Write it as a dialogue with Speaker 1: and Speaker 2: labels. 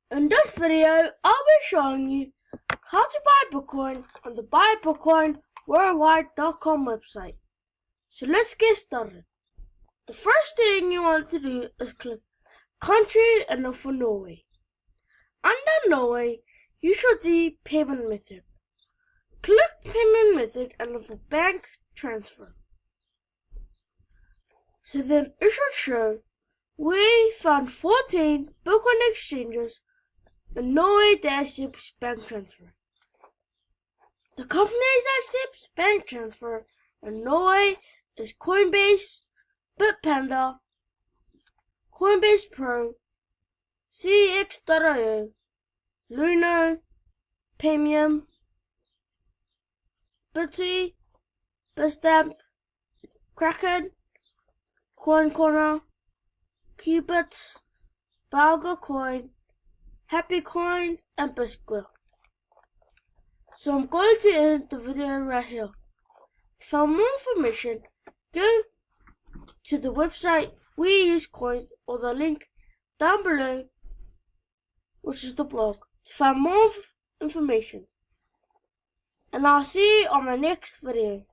Speaker 1: In this video, I'll be showing you how to buy Bitcoin on the buybitcoinworldwide.com website. So let's get started. The first thing you want to do is click Country and look for Norway. Under Norway, you should see Payment Method. Click Payment Method and look for Bank Transfer. So then it should show we found 14 Bitcoin exchanges in Norway that accepts bank transfer. The companies that accept bank transfer in Norway is Coinbase, Bitpanda, Coinbase Pro, CX.io, Luno, Paymium, Bitsy, Bitstamp, Kraken, CoinCorner, Qubits, Coin, Happy Coins, and Bisquick. So I'm going to end the video right here. For more information, go to the website We Use Coins or the link down below, which is the blog, to find more information. And I'll see you on my next video.